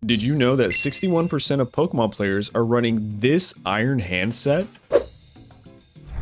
Did you know that 61% of Pokemon players are running this Iron Hand set?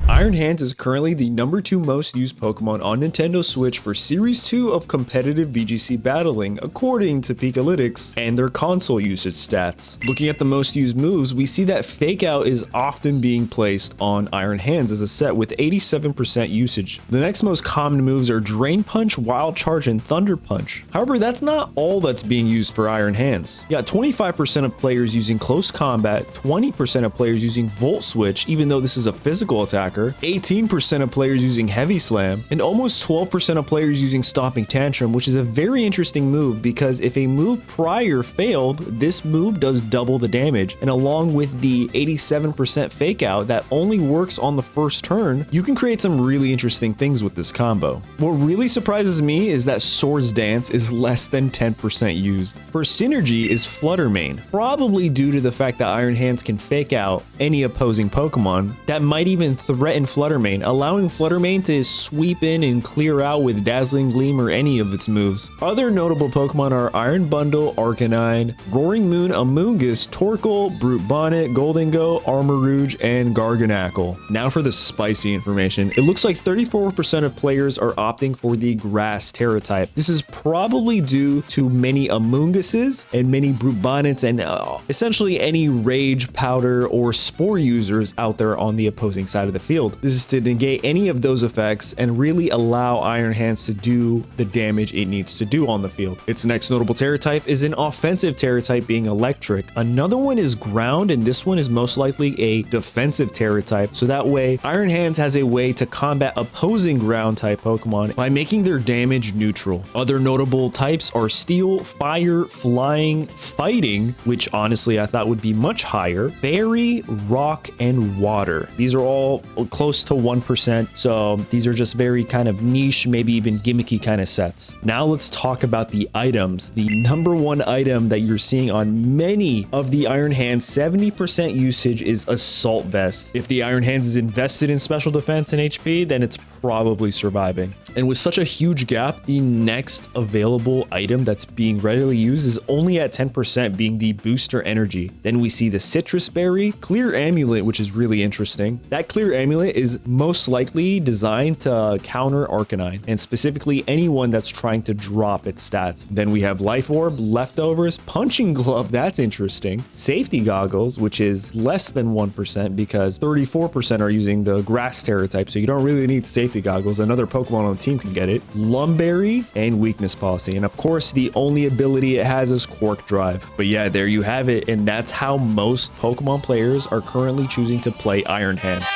Iron Hands is currently the #2 most used Pokemon on Nintendo Switch for Series 2 of competitive VGC battling, according to Pikalytics and their console usage stats. Looking at the most used moves, we see that Fake Out is often being placed on Iron Hands as a set with 87% usage. The next most common moves are Drain Punch, Wild Charge, and Thunder Punch. However, that's not all that's being used for Iron Hands. You got 25% of players using Close Combat, 20% of players using Volt Switch, even though this is a physical attacker, 18% of players using Heavy Slam, and almost 12% of players using Stomping Tantrum, which is a very interesting move because if a move prior failed, this move does double the damage. And along with the 87% Fake Out that only works on the first turn, you can create some really interesting things with this combo. What really surprises me is that Swords Dance is less than 10% used. For Synergy is Flutter Mane, probably due to the fact that Iron Hands can fake out any opposing Pokemon that might even threaten Flutter Mane, allowing Flutter Mane to sweep in and clear out with Dazzling Gleam or any of its moves. Other notable Pokemon are Iron Bundle, Arcanine, Roaring Moon, Amoonguss, Torkoal, Brute Bonnet, Goldingo, Armarouge, and Garganacl. Now for the spicy information. It looks like 34% of players are opting for the Grass Tera type. This is probably due to many Amoongusses and many Brute Bonnets and essentially any Rage, Powder, or Spore users out there on the opposing side of the field. This is to negate any of those effects and really allow Iron Hands to do the damage it needs to do on the field. Its next notable Tera type is an offensive Tera type being Electric. Another one is Ground, and this one is most likely a defensive Tera type, so that way Iron Hands has a way to combat opposing ground type Pokemon by making their damage neutral. Other notable types are Steel, Fire, Flying, Fighting, which honestly I thought would be much higher, Fairy, Rock, and Water. These are all close to 1%, so these are just very kind of niche, maybe even gimmicky kind of sets. Now let's talk about the items. The #1 item that you're seeing on many of the Iron Hands 70% usage is Assault Vest. If the Iron Hands is invested in special defense and HP, then it's probably surviving. And with such a huge gap, the next available item that's being readily used is only at 10%, being the Booster Energy. Then we see the Citrus Berry, Clear Amulet, which is really interesting. That Clear Amulet is most likely designed to counter Arcanine, and specifically anyone that's trying to drop its stats. Then we have Life Orb, Leftovers, Punching Glove, that's interesting. Safety Goggles, which is less than 1% because 34% are using the Grass Tera type, so you don't really need Safety Goggles. Another Pokemon on the team can get it. Lumberry, and Weakness Policy. And of course, the only ability it has is Quark Drive. But yeah, there you have it, and that's how most Pokemon players are currently choosing to play Iron Hands.